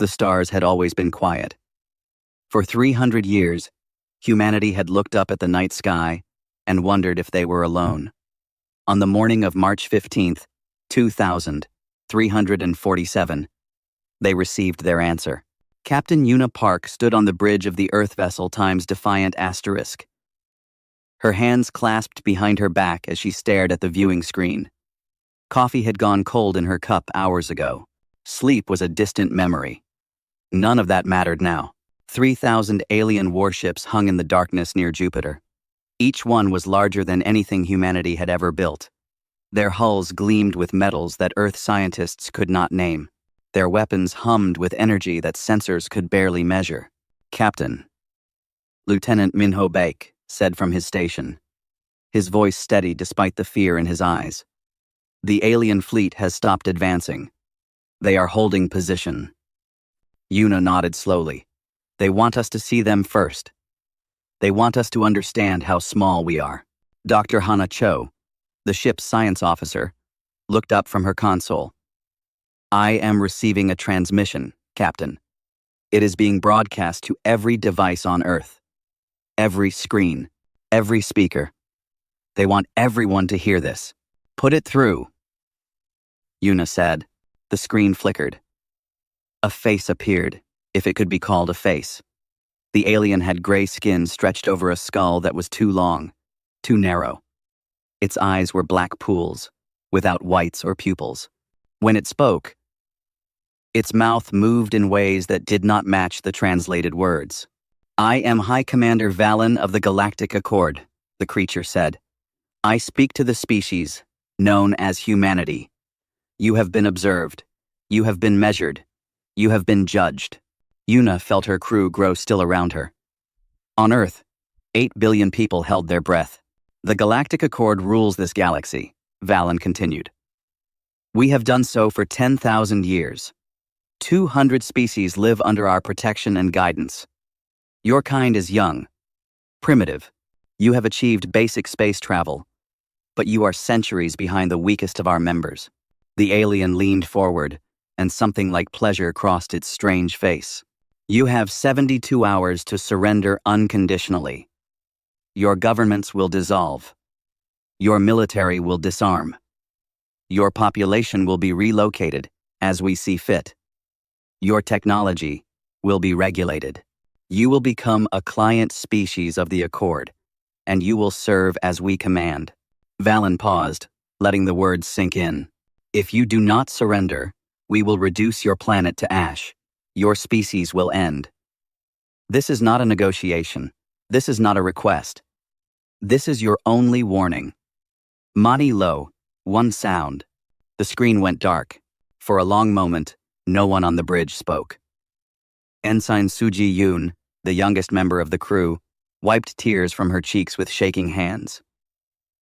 The stars had always been quiet. For 300 years, humanity had looked up at the night sky and wondered if they were alone. On the morning of March 15th, 2347, they received their answer. Captain Una Park stood on the bridge of the Earth vessel Times Defiant Asterisk. Her hands clasped behind her back as she stared at the viewing screen. Coffee had gone cold in her cup hours ago. Sleep was a distant memory. None of that mattered now. 3,000 alien warships hung in the darkness near Jupiter. Each one was larger than anything humanity had ever built. Their hulls gleamed with metals that Earth scientists could not name. Their weapons hummed with energy that sensors could barely measure. "Captain," Lieutenant Minho Baek said from his station, his voice steady despite the fear in his eyes. "The alien fleet has stopped advancing. They are holding position." Una nodded slowly. "They want us to see them first. They want us to understand how small we are." Dr. Hana Cho, the ship's science officer, looked up from her console. "I am receiving a transmission, Captain. It is being broadcast to every device on Earth. Every screen, every speaker. They want everyone to hear this. Put it through." Una said. The screen flickered. A face appeared, if it could be called a face. The alien had gray skin stretched over a skull that was too long, too narrow. Its eyes were black pools, without whites or pupils. When it spoke, its mouth moved in ways that did not match the translated words. "I am High Commander Valen of the Galactic Accord," the creature said. "I speak to the species, known as humanity. You have been observed. You have been measured. You have been judged." Una felt her crew grow still around her. On Earth, 8 billion people held their breath. "The Galactic Accord rules this galaxy," Valen continued. "We have done so for 10,000 years. 200 species live under our protection and guidance. Your kind is young, primitive. You have achieved basic space travel, but you are centuries behind the weakest of our members." The alien leaned forward, and something like pleasure crossed its strange face. "You have 72 hours to surrender unconditionally. Your governments will dissolve. Your military will disarm. Your population will be relocated as we see fit. Your technology will be regulated. You will become a client species of the Accord, and you will serve as we command." Valen paused, letting the words sink in. "If you do not surrender, we will reduce your planet to ash. Your species will end." This is not a negotiation. This is not a request. This is your only warning. Mani Lo, one sound. The screen went dark. For a long moment, no one on the bridge spoke. Ensign Suji Yoon, the youngest member of the crew, wiped tears from her cheeks with shaking hands.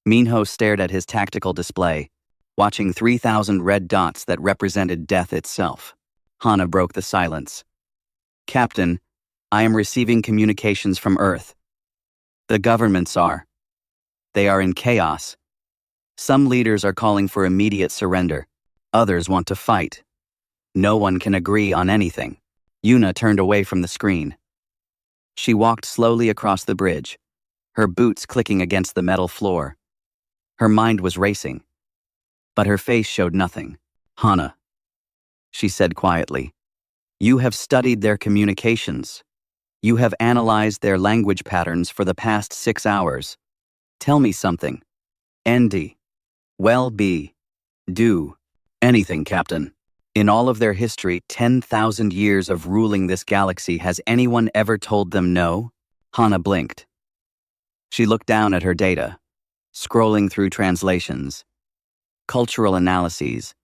Minho stared at his tactical display, watching 3,000 red dots that represented death itself. Hana broke the silence. "Captain, I am receiving communications from Earth. The governments are. They are in chaos. Some leaders are calling for immediate surrender. Others want to fight. No one can agree on anything." Una turned away from the screen. She walked slowly across the bridge, her boots clicking against the metal floor. Her mind was racing, but her face showed nothing. "Hana," she said quietly, "you have studied their communications. You have analyzed their language patterns for the past 6 hours. Tell me something. Nd. Well, be. Do. Anything, Captain. In all of their history, 10,000 years of ruling this galaxy, has anyone ever told them no?" Hana blinked. She looked down at her data, scrolling through translations, cultural analyses,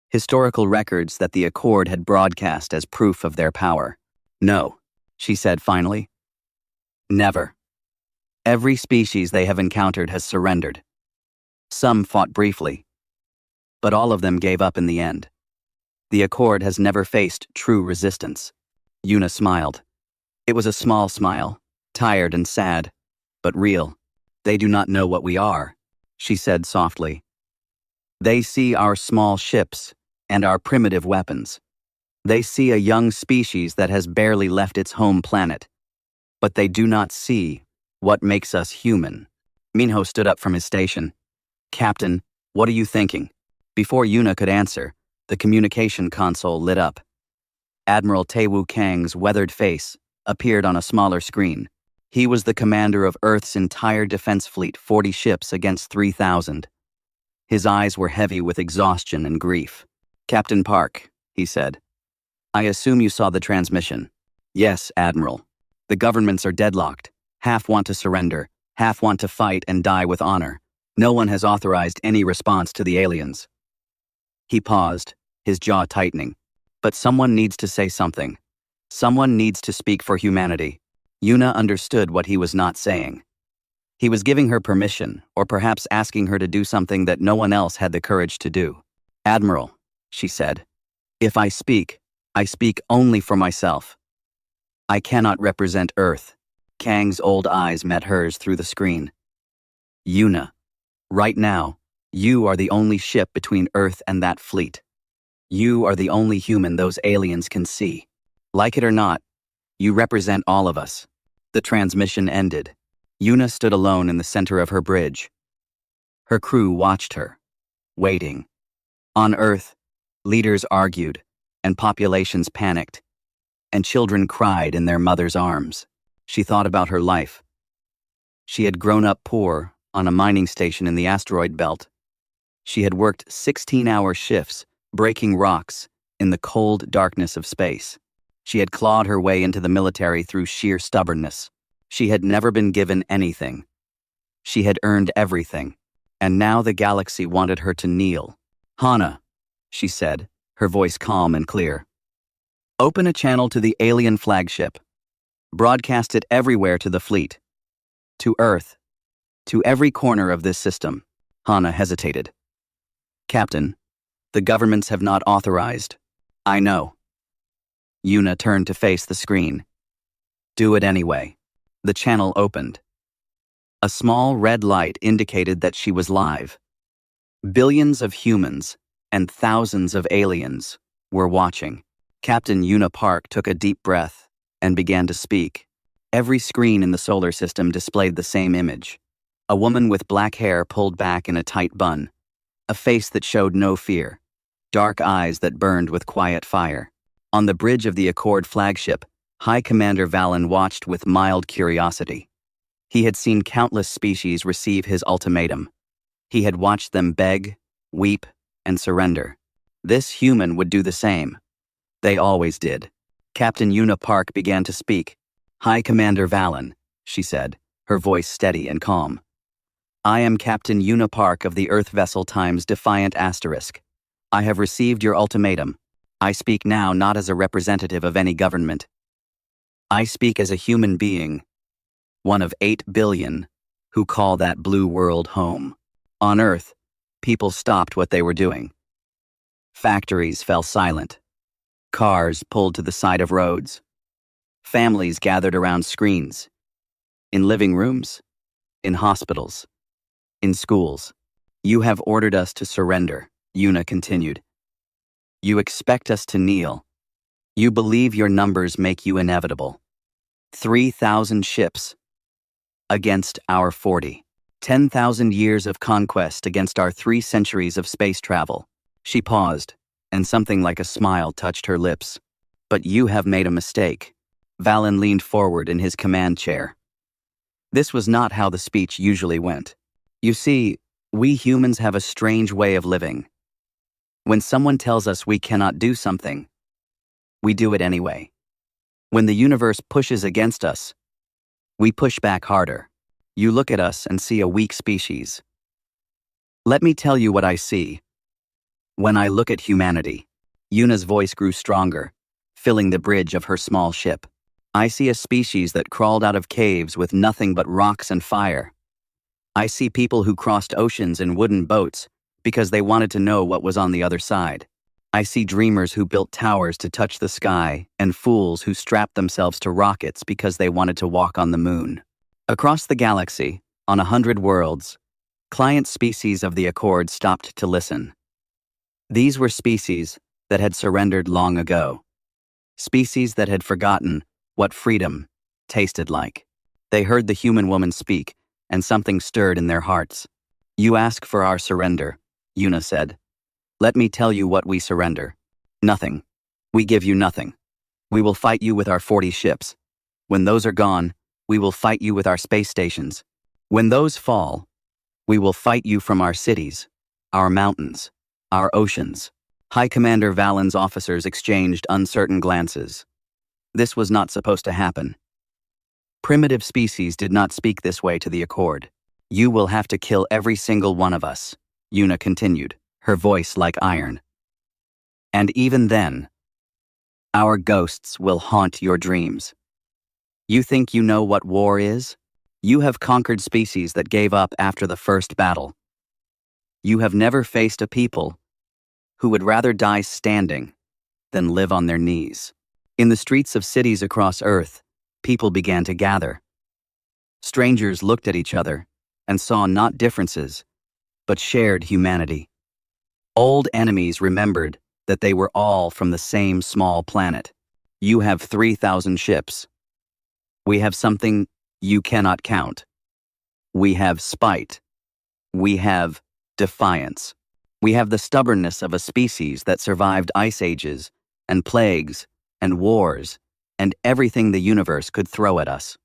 historical records that the Accord had broadcast as proof of their power. "No," she said finally. "Never. Every species they have encountered has surrendered. Some fought briefly, but all of them gave up in the end. The Accord has never faced true resistance." Una smiled. It was a small smile, tired and sad, but real. "They do not know what we are," she said softly. "They see our small ships and our primitive weapons. They see a young species that has barely left its home planet. But they do not see what makes us human. Minho stood up from his station. Captain, what are you thinking? Before Yuna could answer, the communication console lit up. Admiral Taewoo Kang's weathered face appeared on a smaller screen. He was the commander of Earth's entire defense fleet, 40 ships against 3,000. His eyes were heavy with exhaustion and grief. Captain Park, he said, I assume you saw the transmission. Yes, Admiral. The governments are deadlocked. Half want to surrender, half want to fight and die with honor. No one has authorized any response to the aliens. He paused, his jaw tightening. But someone needs to say something. Someone needs to speak for humanity. Yuna understood what he was not saying. He was giving her permission, or perhaps asking her to do something that no one else had the courage to do. Admiral, she said, if I speak only for myself. I cannot represent Earth. Kang's old eyes met hers through the screen. Yuna, right now, you are the only ship between Earth and that fleet. You are the only human those aliens can see. Like it or not, you represent all of us. The transmission ended. Yuna stood alone in the center of her bridge. Her crew watched her, waiting. On Earth, leaders argued, and populations panicked, and children cried in their mother's arms. She thought about her life. She had grown up poor on a mining station in the asteroid belt. She had worked 16-hour shifts, breaking rocks in the cold darkness of space. She had clawed her way into the military through sheer stubbornness. She had never been given anything. She had earned everything, and now the galaxy wanted her to kneel. Hana, she said, her voice calm and clear. Open a channel to the alien flagship. Broadcast it everywhere to the fleet. To Earth. To every corner of this system. Hana hesitated. Captain, the governments have not authorized. I know. Yuna turned to face the screen. Do it anyway. The channel opened. A small red light indicated that she was live. Billions of humans and thousands of aliens were watching. Captain Yuna Park took a deep breath and began to speak. Every screen in the solar system displayed the same image. A woman with black hair pulled back in a tight bun. A face that showed no fear. Dark eyes that burned with quiet fire. On the bridge of the Accord flagship, High Commander Valen watched with mild curiosity. He had seen countless species receive his ultimatum. He had watched them beg, weep, and surrender. This human would do the same. They always did. Captain Yuna Park began to speak. High Commander Valen, she said, her voice steady and calm. I am Captain Yuna Park of the Earth vessel Times Defiant Asterisk. I have received your ultimatum. I speak now not as a representative of any government. I speak as a human being, one of 8 billion, who call that blue world home. On Earth, people stopped what they were doing. Factories fell silent. Cars pulled to the side of roads. Families gathered around screens. In living rooms, in hospitals, in schools. You have ordered us to surrender, Yuna continued. You expect us to kneel. You believe your numbers make you inevitable. 3,000 ships against our 40. 10,000 years of conquest against our 3 centuries of space travel. She paused, and something like a smile touched her lips. But you have made a mistake. Valen leaned forward in his command chair. This was not how the speech usually went. You see, we humans have a strange way of living. When someone tells us we cannot do something, we do it anyway. When the universe pushes against us, we push back harder. You look at us and see a weak species. Let me tell you what I see. When I look at humanity, Yuna's voice grew stronger, filling the bridge of her small ship. I see a species that crawled out of caves with nothing but rocks and fire. I see people who crossed oceans in wooden boats because they wanted to know what was on the other side. I see dreamers who built towers to touch the sky and fools who strapped themselves to rockets because they wanted to walk on the moon. Across the galaxy, on 100 worlds, client species of the Accord stopped to listen. These were species that had surrendered long ago. species that had forgotten what freedom tasted like. They heard the human woman speak, and something stirred in their hearts. "You ask for our surrender," Yuna said. "Let me tell you what we surrender. Nothing. We give you nothing. We will fight you with our 40 ships. When those are gone, we will fight you with our space stations. When those fall, we will fight you from our cities, our mountains, our oceans." High Commander Valen's officers exchanged uncertain glances. This was not supposed to happen. Primitive species did not speak this way to the Accord. "You will have to kill every single one of us," Yuna continued, her voice like iron. "And even then, our ghosts will haunt your dreams. You think you know what war is? You have conquered species that gave up after the first battle. You have never faced a people who would rather die standing than live on their knees." In the streets of cities across Earth, people began to gather. Strangers looked at each other and saw not differences, but shared humanity. Old enemies remembered that they were all from the same small planet. "You have 3,000 ships. We have something you cannot count. We have spite. We have defiance. We have the stubbornness of a species that survived ice ages and plagues and wars and everything the universe could throw at us."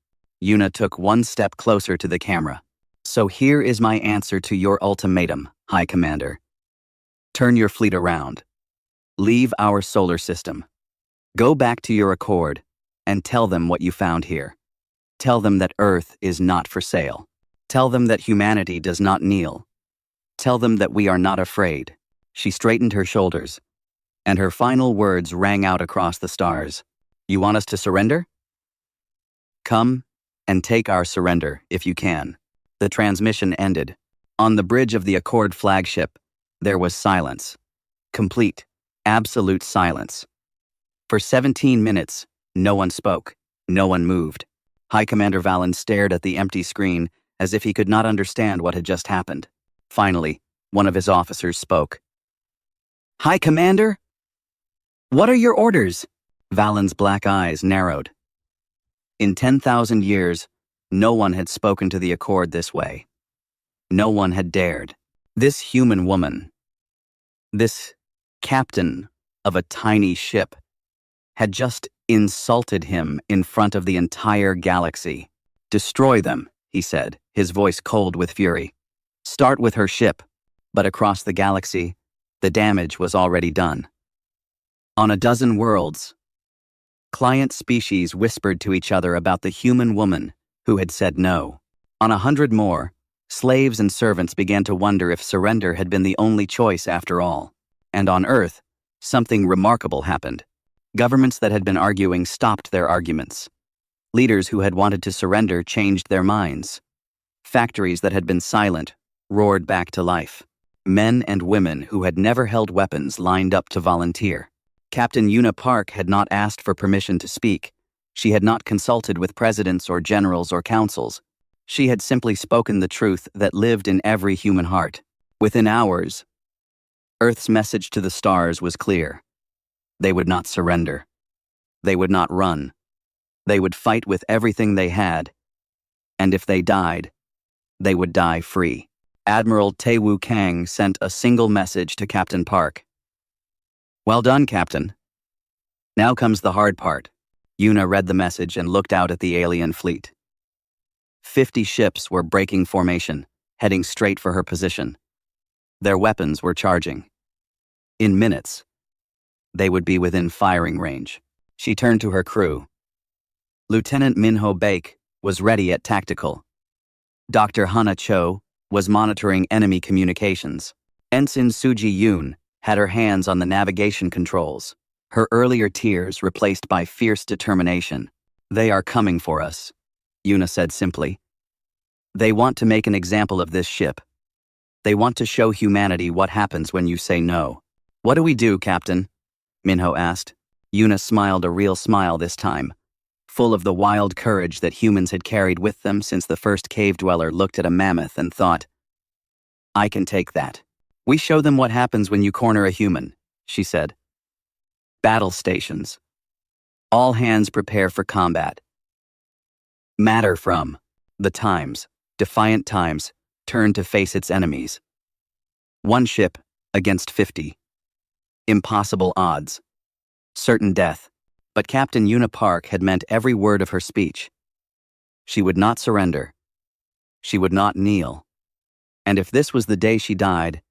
Yuna took one step closer to the camera. "So here is my answer to your ultimatum, High Commander. Turn your fleet around. Leave our solar system. Go back to your Accord and tell them what you found here. Tell them that Earth is not for sale. Tell them that humanity does not kneel. Tell them that we are not afraid." She straightened her shoulders, and her final words rang out across the stars. "You want us to surrender? Come and take our surrender if you can." The transmission ended. On the bridge of the Accord flagship, there was silence. Complete, absolute silence. For 17 minutes, no one spoke, no one moved. High Commander Valen stared at the empty screen as if he could not understand what had just happened. Finally, one of his officers spoke. "High Commander? What are your orders?" Valen's black eyes narrowed. In 10,000 years, no one had spoken to the Accord this way. No one had dared. This human woman, this captain of a tiny ship, had just insulted him in front of the entire galaxy. "Destroy them," he said, his voice cold with fury. "Start with her ship," but across the galaxy, the damage was already done. On a dozen worlds, client species whispered to each other about the human woman who had said no. On 100 more, slaves and servants began to wonder if surrender had been the only choice after all. And on Earth, something remarkable happened. Governments that had been arguing stopped their arguments. Leaders who had wanted to surrender changed their minds. Factories that had been silent roared back to life. Men and women who had never held weapons lined up to volunteer. Captain Yuna Park had not asked for permission to speak. She had not consulted with presidents or generals or councils. She had simply spoken the truth that lived in every human heart. Within hours, Earth's message to the stars was clear. They would not surrender. They would not run. They would fight with everything they had. And if they died, they would die free. Admiral Taewoo Kang sent a single message to Captain Park. "Well done, Captain. Now comes the hard part." Yuna read the message and looked out at the alien fleet. 50 ships were breaking formation, heading straight for her position. Their weapons were charging. In minutes, they would be within firing range. She turned to her crew. Lieutenant Minho Baek was ready at tactical. Dr. Hana Cho was monitoring enemy communications. Ensign Suji Yoon had her hands on the navigation controls, her earlier tears replaced by fierce determination. "They are coming for us," Yuna said simply. "They want to make an example of this ship. They want to show humanity what happens when you say no." "What do we do, Captain?" Minho asked. Yuna smiled a real smile this time, full of the wild courage that humans had carried with them since the first cave dweller looked at a mammoth and thought, "I can take that." "We show them what happens when you corner a human," she said. "Battle stations. All hands prepare for combat. Matter from the Times, Defiant Times, turned to face its enemies. One ship against 50. Impossible odds. Certain death. But Captain Una Park had meant every word of her speech. She would not surrender. She would not kneel. And if this was the day she died,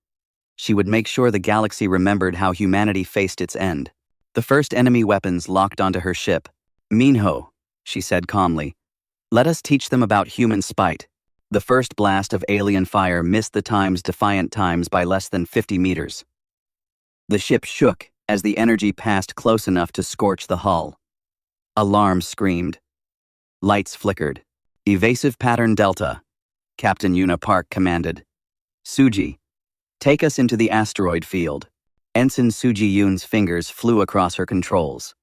she would make sure the galaxy remembered how humanity faced its end. The first enemy weapons locked onto her ship. Minho, she said calmly, let us teach them about human spite. The first blast of alien fire missed the Times Defiant Times by less than 50 meters. The ship shook as the energy passed close enough to scorch the hull. Alarms screamed. Lights flickered. Evasive pattern Delta, Captain Una Park commanded. Suji, take us into the asteroid field. Ensign Suji Yoon's fingers flew across her controls.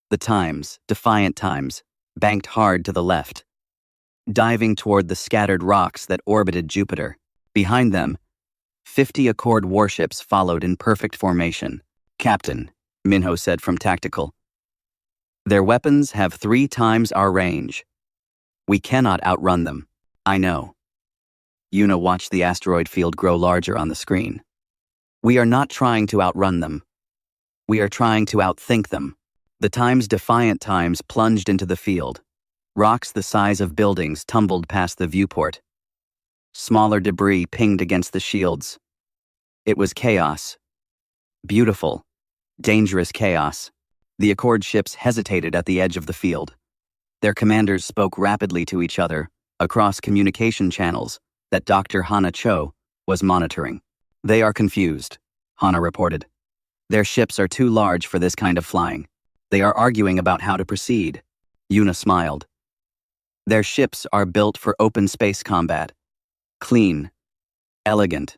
The Times, Defiant Times, banked hard to the left, diving toward the scattered rocks that orbited Jupiter. Behind them, 50 Accord warships followed in perfect formation. Captain, Minho said from tactical, their weapons have 3 times our range. We cannot outrun them. I know. Una watched the asteroid field grow larger on the screen. We are not trying to outrun them. We are trying to outthink them. The Times Defiant Times plunged into the field. Rocks the size of buildings tumbled past the viewport. Smaller debris pinged against the shields. It was chaos. Beautiful, dangerous chaos. The Accord ships hesitated at the edge of the field. Their commanders spoke rapidly to each other across communication channels that Dr. Hana Cho was monitoring. They are confused, Hana reported. Their ships are too large for this kind of flying. They are arguing about how to proceed. Una smiled. Their ships are built for open space combat. Clean, elegant,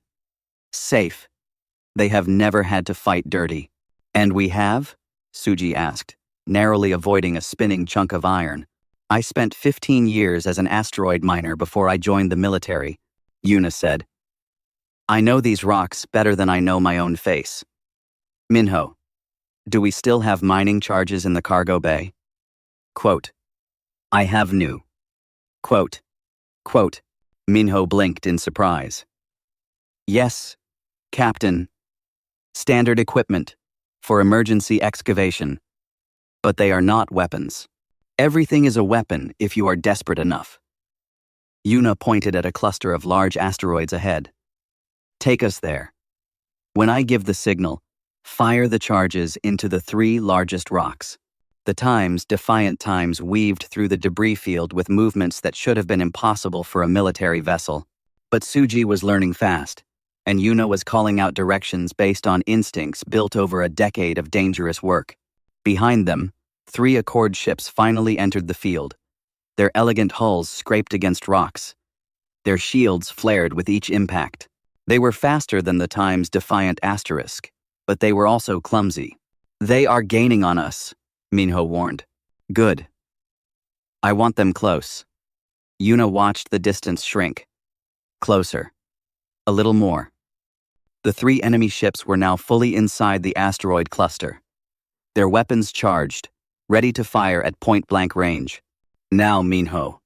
safe. They have never had to fight dirty. And we have? Suji asked, narrowly avoiding a spinning chunk of iron. I spent 15 years as an asteroid miner before I joined the military, Una said. I know these rocks better than I know my own face. Minho, do we still have mining charges in the cargo bay? Quote, I have new. Quote, Minho blinked in surprise. Yes, Captain. Standard equipment for emergency excavation. But they are not weapons. Everything is a weapon if you are desperate enough. Una pointed at a cluster of large asteroids ahead. Take us there. When I give the signal, fire the charges into the 3 largest rocks. The Times Defiant Times weaved through the debris field with movements that should have been impossible for a military vessel. But Suji was learning fast, and Una was calling out directions based on instincts built over a decade of dangerous work. Behind them, 3 Accord ships finally entered the field. Their elegant hulls scraped against rocks. Their shields flared with each impact. They were faster than the Times Defiant Asterisk, but they were also clumsy. They are gaining on us, Minho warned. Good. I want them close. Una watched the distance shrink. Closer. A little more. The 3 enemy ships were now fully inside the asteroid cluster. Their weapons charged, ready to fire at point-blank range. Now, Minho.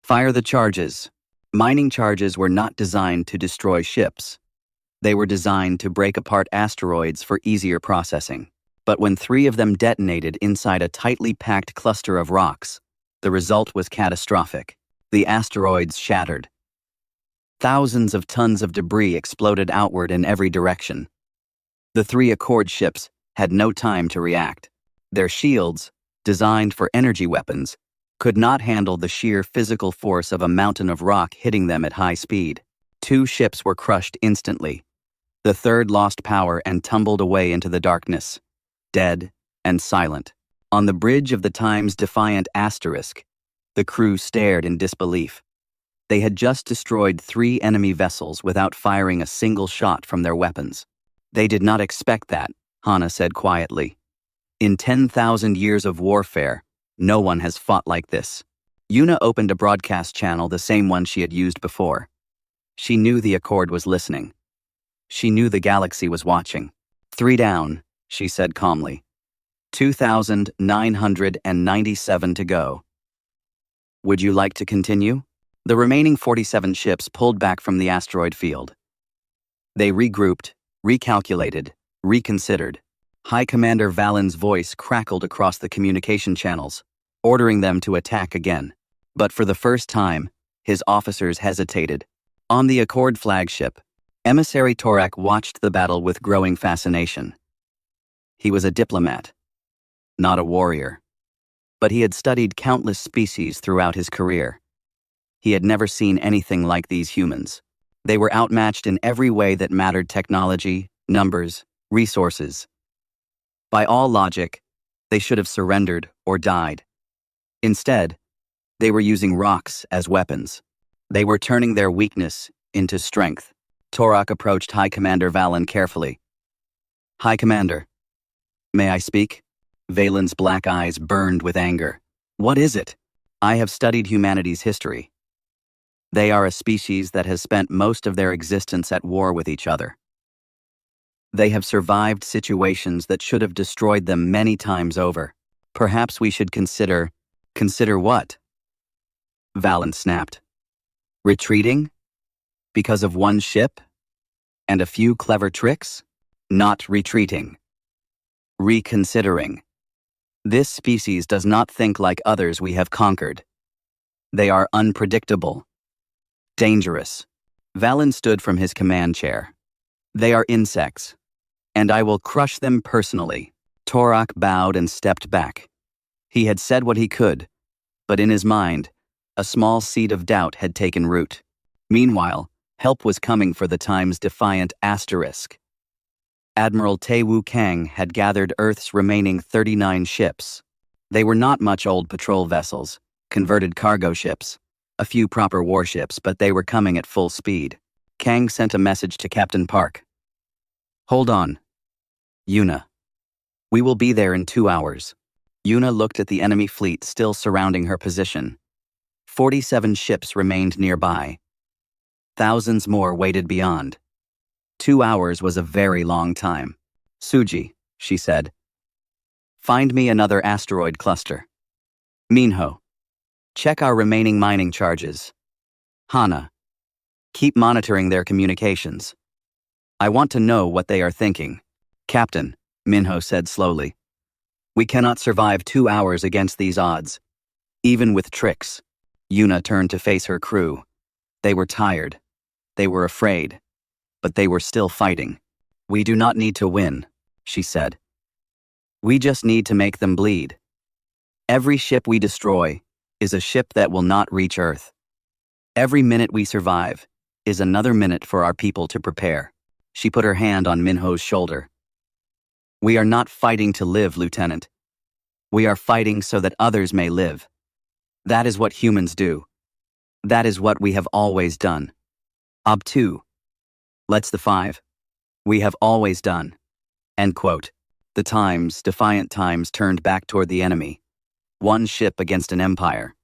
Fire the charges. Mining charges were not designed to destroy ships. They were designed to break apart asteroids for easier processing. But when 3 of them detonated inside a tightly packed cluster of rocks, the result was catastrophic. The asteroids shattered. Thousands of tons of debris exploded outward in every direction. The 3 Accord ships had no time to react. Their shields, designed for energy weapons, could not handle the sheer physical force of a mountain of rock hitting them at high speed. 2 ships were crushed instantly. The 3rd lost power and tumbled away into the darkness, dead and silent. On the bridge of the Times Defiant Asterisk, the crew stared in disbelief. They had just destroyed 3 enemy vessels without firing a single shot from their weapons. They did not expect that, Hana said quietly. In 10,000 years of warfare, no one has fought like this. Una opened a broadcast channel, the same one she had used before. She knew the Accord was listening. She knew the galaxy was watching. 3 down, she said calmly. 2,997 to go. Would you like to continue? The remaining 47 ships pulled back from the asteroid field. They regrouped, recalculated, reconsidered. High Commander Valen's voice crackled across the communication channels, ordering them to attack again. But for the first time, his officers hesitated. On the Accord flagship, Emissary Torak watched the battle with growing fascination. He was a diplomat, not a warrior. But he had studied countless species throughout his career. He had never seen anything like these humans. They were outmatched in every way that mattered: technology, numbers, resources. By all logic, they should have surrendered or died. Instead, they were using rocks as weapons. They were turning their weakness into strength. Torak approached High Commander Valen carefully. High Commander, may I speak? Valen's black eyes burned with anger. What is it? I have studied humanity's history. They are a species that has spent most of their existence at war with each other. They have survived situations that should have destroyed them many times over. Perhaps we should consider what? Valen snapped. Retreating? Because of one ship? And a few clever tricks? Not retreating. Reconsidering. This species does not think like others we have conquered. They are unpredictable. Dangerous. Valen stood from his command chair. They are insects, and I will crush them personally. Torak bowed and stepped back. He had said what he could, but in his mind, a small seed of doubt had taken root. Meanwhile, help was coming for the time's defiant asterisk. Admiral Taewu Kang had gathered Earth's remaining 39 ships. They were not much old patrol vessels, converted cargo ships, a few proper warships, but they were coming at full speed. Kang sent a message to Captain Park. Hold on. Yuna. We will be there in 2 hours. Yuna looked at the enemy fleet still surrounding her position. 47 ships remained nearby. Thousands more waited beyond. 2 hours was a very long time. Suji, she said. Find me another asteroid cluster. Minho. Check our remaining mining charges. Hana. Keep monitoring their communications. I want to know what they are thinking. Captain, Minho said slowly. We cannot survive 2 hours against these odds. Even with tricks. Yuna turned to face her crew. They were tired. They were afraid. But they were still fighting. We do not need to win, she said. We just need to make them bleed. Every ship we destroy is a ship that will not reach Earth. Every minute we survive is another minute for our people to prepare. She put her hand on Minho's shoulder. We are not fighting to live, Lieutenant. We are fighting so that others may live. That is what humans do. That is what we have always done. Ob2. Let's the 5. We have always done. End quote. The times, defiant times, turned back toward the enemy. One ship against an empire.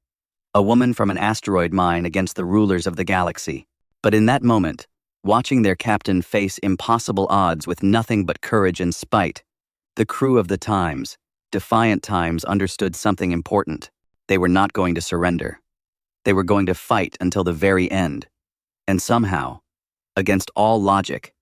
A woman from an asteroid mine against the rulers of the galaxy. But in that moment, watching their captain face impossible odds with nothing but courage and spite, the crew of the times, defiant times, understood something important. They were not going to surrender. They were going to fight until the very end. And somehow, against all logic,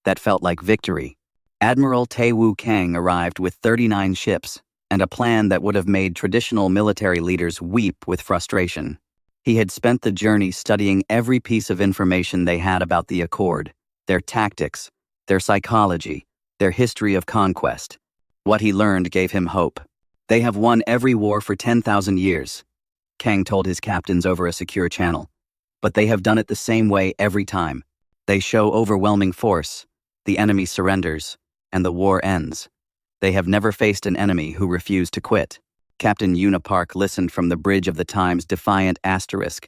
that felt like victory. Admiral Taewu Kang arrived with 39 ships and a plan that would have made traditional military leaders weep with frustration. He had spent the journey studying every piece of information they had about the Accord, their tactics, their psychology, their history of conquest. What he learned gave him hope. They have won every war for 10,000 years, Kang told his captains over a secure channel. But they have done it the same way every time. They show overwhelming force, the enemy surrenders, and the war ends. They have never faced an enemy who refused to quit. Captain Yuna Park listened from the bridge of the Time's defiant asterisk,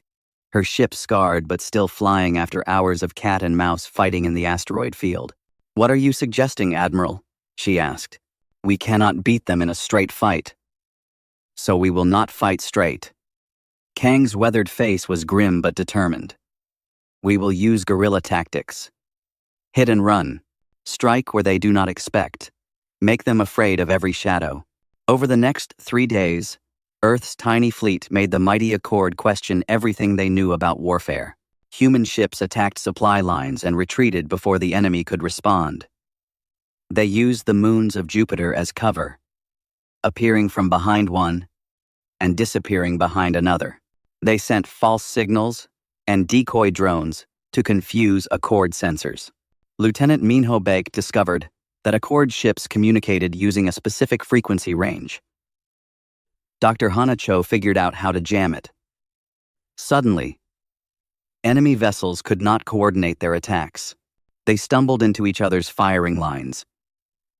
her ship scarred but still flying after hours of cat and mouse fighting in the asteroid field. What are you suggesting, Admiral? She asked. We cannot beat them in a straight fight. So we will not fight straight. Kang's weathered face was grim but determined. We will use guerrilla tactics. Hit and run. Strike where they do not expect. Make them afraid of every shadow. Over the next 3 days, Earth's tiny fleet made the mighty Accord question everything they knew about warfare. Human ships attacked supply lines and retreated before the enemy could respond. They used the moons of Jupiter as cover, appearing from behind one and disappearing behind another. They sent false signals and decoy drones to confuse Accord sensors. Lieutenant Minho Bake discovered that Accord ships communicated using a specific frequency range. Dr. Hanacho figured out how to jam it. Suddenly, enemy vessels could not coordinate their attacks. They stumbled into each other's firing lines.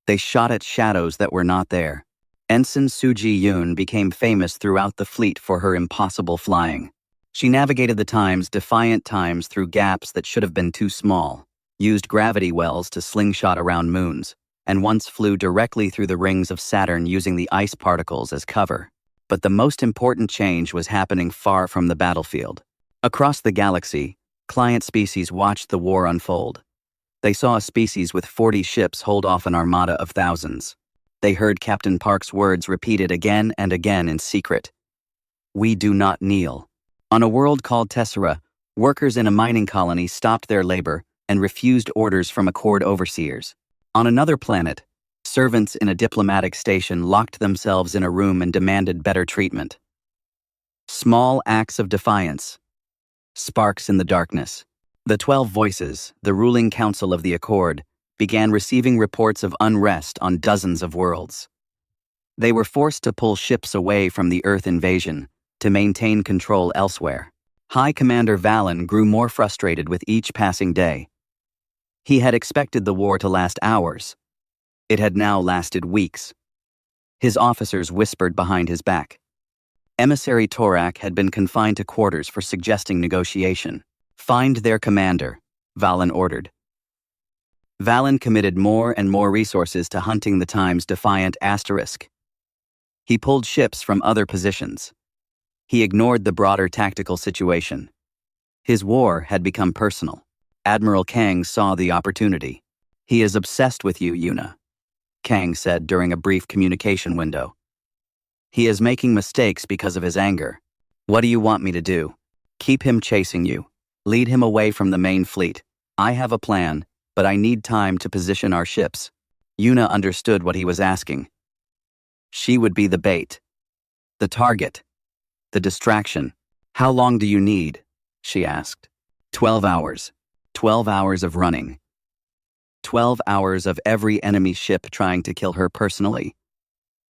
They shot at shadows that were not there. Ensign Suji Yoon became famous throughout the fleet for her impossible flying. She navigated the defiant times through gaps that should have been too small, used gravity wells to slingshot around moons, and once flew directly through the rings of Saturn using the ice particles as cover. But the most important change was happening far from the battlefield. Across the galaxy, client species watched the war unfold. They saw a species with 40 ships hold off an armada of thousands. They heard Captain Park's words repeated again and again in secret. "We do not kneel." On a world called Tessera, workers in a mining colony stopped their labor and refused orders from Accord overseers. On another planet, servants in a diplomatic station locked themselves in a room and demanded better treatment. Small acts of defiance. Sparks in the darkness. The 12 Voices, the ruling council of the Accord, began receiving reports of unrest on dozens of worlds. They were forced to pull ships away from the Earth invasion to maintain control elsewhere. High Commander Valen grew more frustrated with each passing day. He had expected the war to last hours. It had now lasted weeks. His officers whispered behind his back. Emissary Torak had been confined to quarters for suggesting negotiation. "Find their commander," Valen ordered. Valen committed more and more resources to hunting the time's defiant asterisk. He pulled ships from other positions. He ignored the broader tactical situation. His war had become personal. Admiral Kang saw the opportunity. "He is obsessed with you, Yuna," Kang said during a brief communication window. "He is making mistakes because of his anger. What do you want me to do? Keep him chasing you. Lead him away from the main fleet. I have a plan, but I need time to position our ships." Yuna understood what he was asking. She would be the bait, the target, the distraction. "How long do you need?" she asked. 12 hours. 12 hours of running. 12 hours of every enemy ship trying to kill her personally.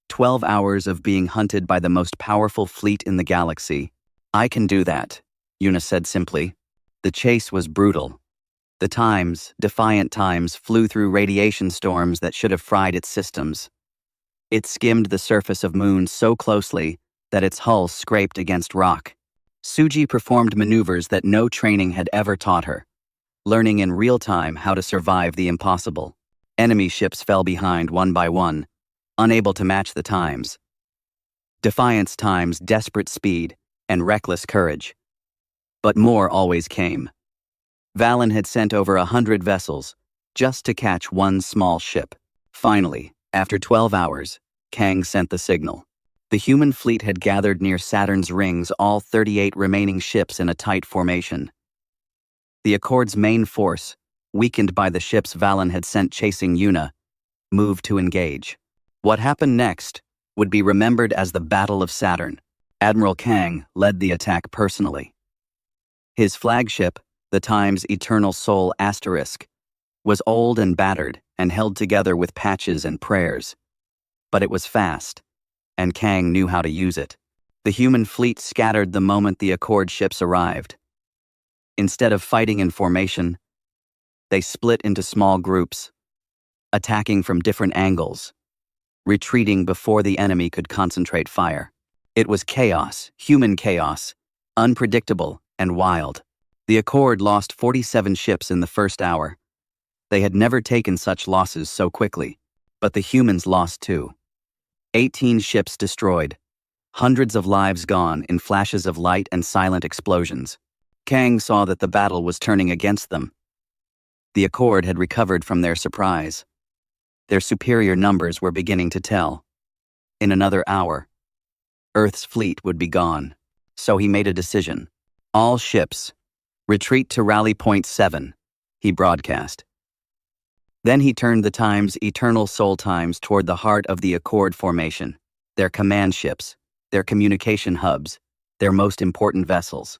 12 hours of being hunted by the most powerful fleet in the galaxy. "I can do that," Yuna said simply. The chase was brutal. The defiant times, flew through radiation storms that should have fried its systems. It skimmed the surface of moons so closely that its hull scraped against rock. Suji performed maneuvers that no training had ever taught her, learning in real time how to survive the impossible. Enemy ships fell behind one by one, unable to match the times. Defiance times, desperate speed, and reckless courage. But more always came. Valen had sent over 100 vessels just to catch one small ship. Finally, after 12 hours, Kang sent the signal. The human fleet had gathered near Saturn's rings, all 38 remaining ships in a tight formation. The Accord's main force, weakened by the ships Valen had sent chasing Yuna, moved to engage. What happened next would be remembered as the Battle of Saturn. Admiral Kang led the attack personally. His flagship, the Time's Eternal Soul Asterisk, was old and battered and held together with patches and prayers. But it was fast, and Kang knew how to use it. The human fleet scattered the moment the Accord ships arrived. Instead of fighting in formation, they split into small groups, attacking from different angles, retreating before the enemy could concentrate fire. It was chaos, human chaos, unpredictable and wild. The Accord lost 47 ships in the first hour. They had never taken such losses so quickly, but the humans lost too. 18 ships destroyed, hundreds of lives gone in flashes of light and silent explosions. Kang saw that the battle was turning against them. The Accord had recovered from their surprise. Their superior numbers were beginning to tell. In another hour, Earth's fleet would be gone. So he made a decision. All ships, retreat to Rally Point 7, he broadcast. Then he turned the Time's eternal soul times toward the heart of the Accord formation, their command ships, their communication hubs, their most important vessels.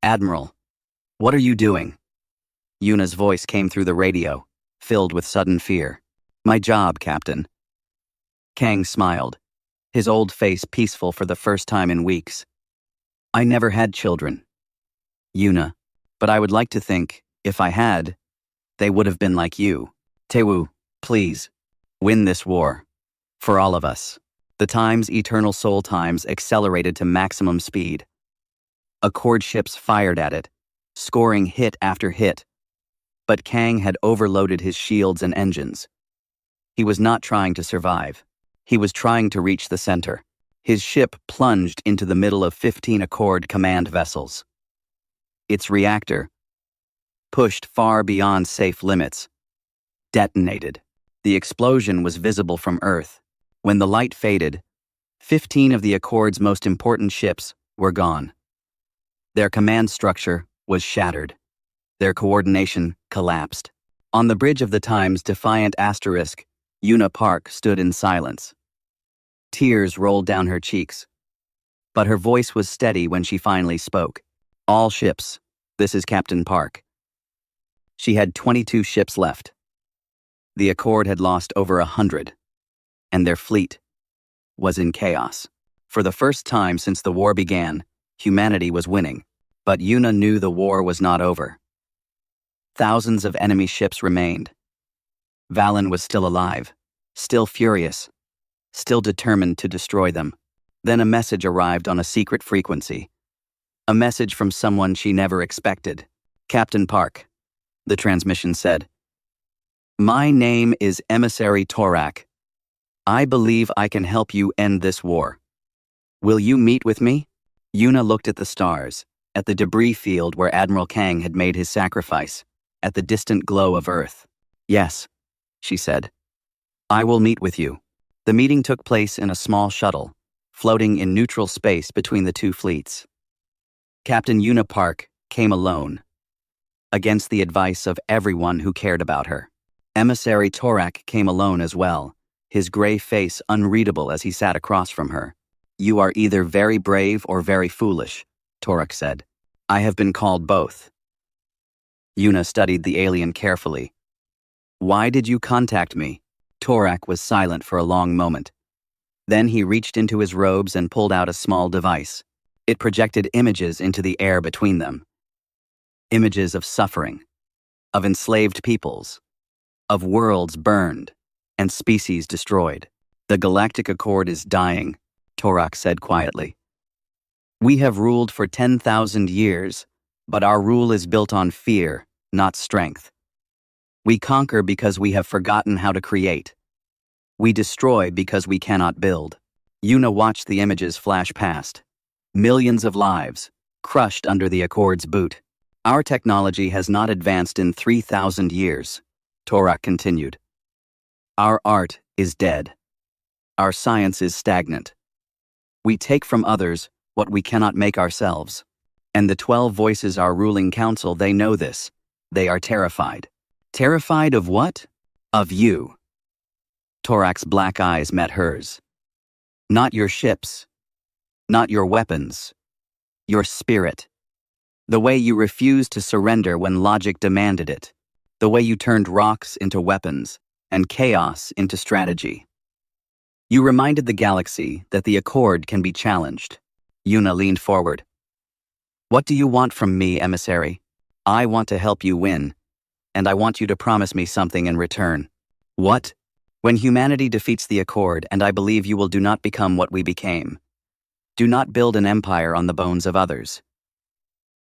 Admiral, what are you doing? Yuna's voice came through the radio, filled with sudden fear. My job, Captain. Kang smiled, his old face peaceful for the first time in weeks. I never had children, Yuna, but I would like to think, if I had, they would have been like you. Tewu, please, win this war. For all of us. The Time's eternal soul times accelerated to maximum speed. Accord ships fired at it, scoring hit after hit. But Kang had overloaded his shields and engines. He was not trying to survive. He was trying to reach the center. His ship plunged into the middle of 15 Accord command vessels. Its reactor, pushed far beyond safe limits, detonated. The explosion was visible from Earth. When the light faded, 15 of the Accord's most important ships were gone. Their command structure was shattered. Their coordination collapsed. On the bridge of the Time's defiant asterisk, Yuna Park stood in silence. Tears rolled down her cheeks. But her voice was steady when she finally spoke. All ships, this is Captain Park. She had 22 ships left. The Accord had lost over 100. And their fleet was in chaos. For the first time since the war began, humanity was winning. But Yuna knew the war was not over. Thousands of enemy ships remained. Valen was still alive, still furious, still determined to destroy them. Then a message arrived on a secret frequency. A message from someone she never expected. Captain Park, the transmission said. My name is Emissary Torak. I believe I can help you end this war. Will you meet with me? Yuna looked at the stars, at the debris field where Admiral Kang had made his sacrifice, at the distant glow of Earth. Yes, she said. I will meet with you. The meeting took place in a small shuttle, floating in neutral space between the two fleets. Captain Yuna Park came alone, against the advice of everyone who cared about her. Emissary Torak came alone as well, his gray face unreadable as he sat across from her. You are either very brave or very foolish, Torak said. I have been called both. Yuna studied the alien carefully. Why did you contact me? Torak was silent for a long moment. Then he reached into his robes and pulled out a small device. It projected images into the air between them. Images of suffering, of enslaved peoples, of worlds burned, and species destroyed. The Galactic Accord is dying, Torak said quietly. We have ruled for 10,000 years, but our rule is built on fear, not strength. We conquer because we have forgotten how to create. We destroy because we cannot build. Yuna watched the images flash past. Millions of lives, crushed under the Accord's boot. Our technology has not advanced in 3,000 years, Torak continued. Our art is dead. Our science is stagnant. We take from others what we cannot make ourselves. And the 12 voices our ruling council, they know this. They are terrified. Terrified of what? Of you. Torak's black eyes met hers. Not your ships. Not your weapons. Your spirit. The way you refused to surrender when logic demanded it. The way you turned rocks into weapons and chaos into strategy. You reminded the galaxy that the Accord can be challenged. Yuna leaned forward. What do you want from me, Emissary? I want to help you win, and I want you to promise me something in return. What? When humanity defeats the Accord, and I believe you will do not become what we became. Do not build an empire on the bones of others.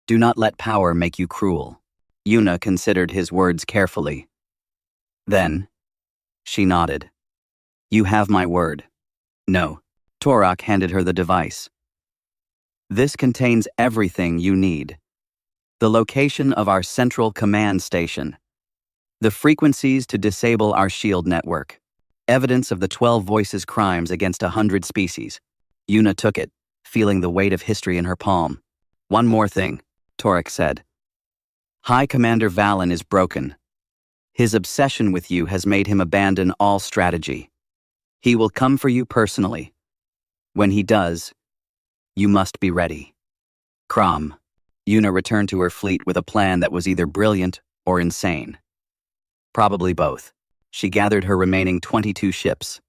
Do not let power make you cruel. Yuna considered his words carefully. Then, she nodded. You have my word. No. Torak handed her the device. This contains everything you need. The location of our central command station. The frequencies to disable our shield network. Evidence of the 12 Voices' crimes against 100 species. Yuna took it, feeling the weight of history in her palm. One more thing, Torek said. High Commander Valen is broken. His obsession with you has made him abandon all strategy. He will come for you personally. When he does, you must be ready. Crom. Yuna returned to her fleet with a plan that was either brilliant or insane. Probably both. She gathered her remaining 22 ships.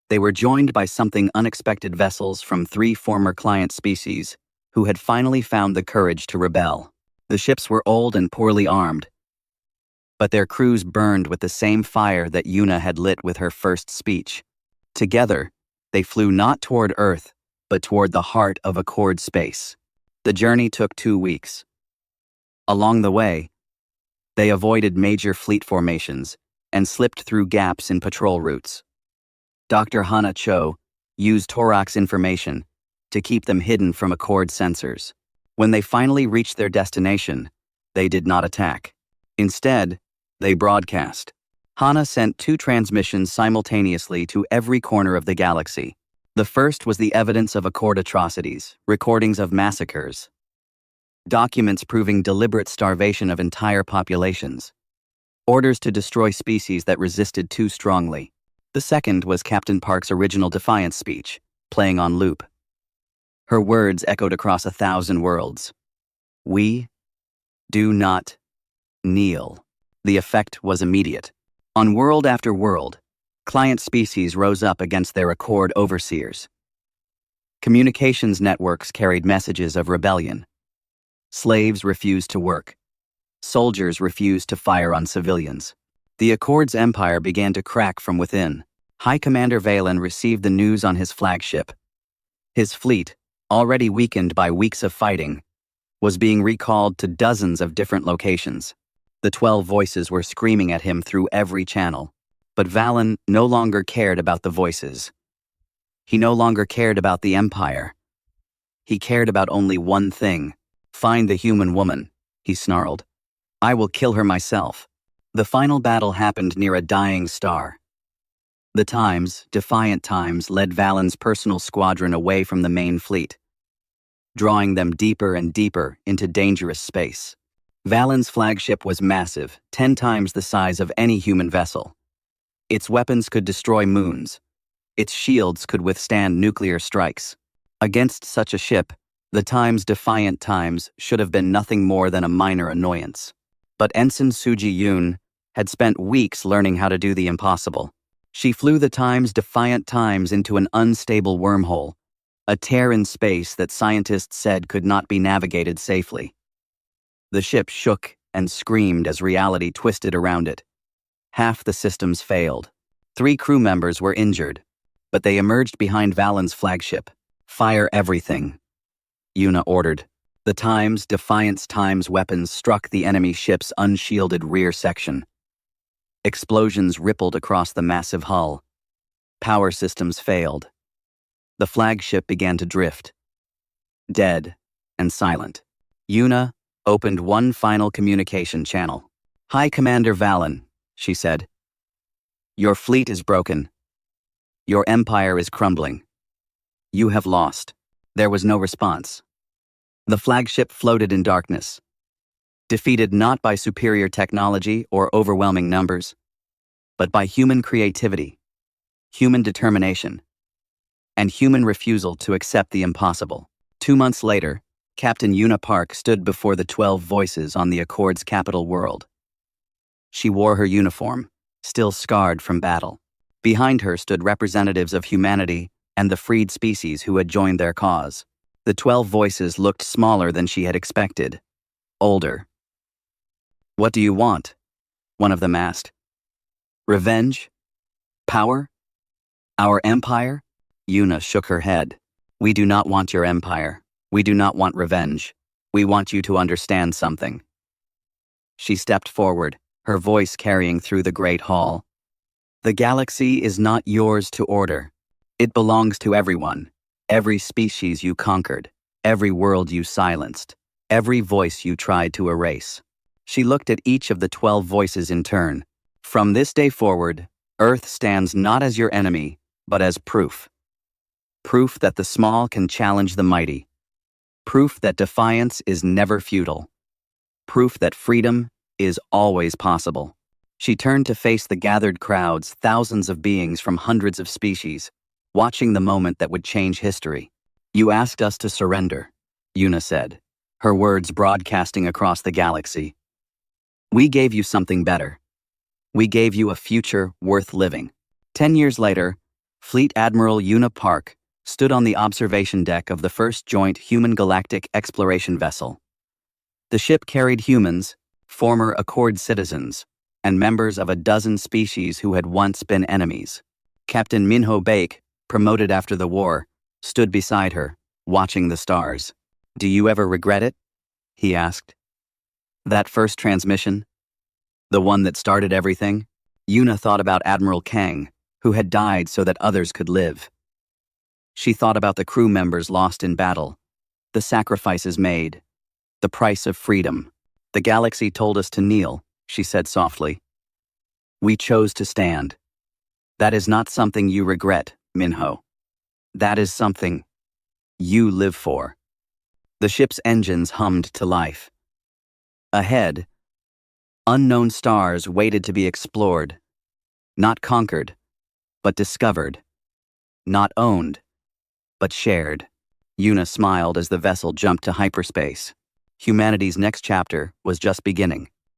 They were joined by something unexpected vessels from 3 former client species who had finally found the courage to rebel. The ships were old and poorly armed, but their crews burned with the same fire that Yuna had lit with her first speech. Together, they flew not toward Earth, but toward the heart of Accord space. The journey took 2 weeks. Along the way, they avoided major fleet formations and slipped through gaps in patrol routes. Dr. Hana Cho used Torak's information to keep them hidden from Accord sensors. When they finally reached their destination, they did not attack. Instead, they broadcast. Hana sent 2 transmissions simultaneously to every corner of the galaxy. The first was the evidence of Accord atrocities, recordings of massacres, documents proving deliberate starvation of entire populations, orders to destroy species that resisted too strongly. The second was Captain Park's original defiance speech, playing on loop. Her words echoed across 1,000 worlds. We do not kneel. The effect was immediate. On world after world, client species rose up against their Accord overseers. Communications networks carried messages of rebellion. Slaves refused to work. Soldiers refused to fire on civilians. The Accord's empire began to crack from within. High Commander Valen received the news on his flagship. His fleet, already weakened by weeks of fighting, was being recalled to dozens of different locations. The 12 voices were screaming at him through every channel. But Valen no longer cared about the voices. He no longer cared about the Empire. He cared about only one thing. Find the human woman, he snarled. I will kill her myself. The final battle happened near a dying star. The Times, Defiant Times, led Valen's personal squadron away from the main fleet, drawing them deeper and deeper into dangerous space. Valen's flagship was massive, 10 times the size of any human vessel. Its weapons could destroy moons. Its shields could withstand nuclear strikes. Against such a ship, the Times' Defiant Times should have been nothing more than a minor annoyance. But Ensign Suji Yoon had spent weeks learning how to do the impossible. She flew the Times' Defiant Times into an unstable wormhole, a tear in space that scientists said could not be navigated safely. The ship shook and screamed as reality twisted around it. Half the systems failed. 3 crew members were injured, but they emerged behind Valen's flagship. Fire everything, Yuna ordered. The Times' Defiance Times weapons struck the enemy ship's unshielded rear section. Explosions rippled across the massive hull. Power systems failed. The flagship began to drift, dead and silent. Yuna opened one final communication channel. High Commander Valen, she said. Your fleet is broken. Your empire is crumbling. You have lost. There was no response. The flagship floated in darkness, defeated not by superior technology or overwhelming numbers, but by human creativity, human determination, and human refusal to accept the impossible. 2 months later, Captain Yuna Park stood before the 12 voices on the Accord's capital world. She wore her uniform, still scarred from battle. Behind her stood representatives of humanity and the freed species who had joined their cause. The 12 voices looked smaller than she had expected, older. What do you want? One of them asked. Revenge? Power? Our empire? Yuna shook her head. We do not want your empire. We do not want revenge. We want you to understand something. She stepped forward, her voice carrying through the great hall. The galaxy is not yours to order. It belongs to everyone. Every species you conquered, every world you silenced, every voice you tried to erase. She looked at each of the 12 voices in turn. From this day forward, Earth stands not as your enemy, but as proof. Proof that the small can challenge the mighty. Proof that defiance is never futile. Proof that freedom is always possible. She turned to face the gathered crowds, thousands of beings from hundreds of species, watching the moment that would change history. You asked us to surrender, Yuna said, her words broadcasting across the galaxy. We gave you something better. We gave you a future worth living. 10 years later, Fleet Admiral Yuna Park stood on the observation deck of the first joint human galactic exploration vessel. The ship carried humans, former Accord citizens, and members of a dozen species who had once been enemies. Captain Minho Baek, promoted after the war, stood beside her, watching the stars. Do you ever regret it? He asked. That first transmission? The one that started everything? Yuna thought about Admiral Kang, who had died so that others could live. She thought about the crew members lost in battle, the sacrifices made, the price of freedom. The galaxy told us to kneel, she said softly. We chose to stand. That is not something you regret, Minho. That is something you live for. The ship's engines hummed to life. Ahead, unknown stars waited to be explored, not conquered, but discovered, not owned, but shared. Yuna smiled as the vessel jumped to hyperspace. Humanity's next chapter was just beginning.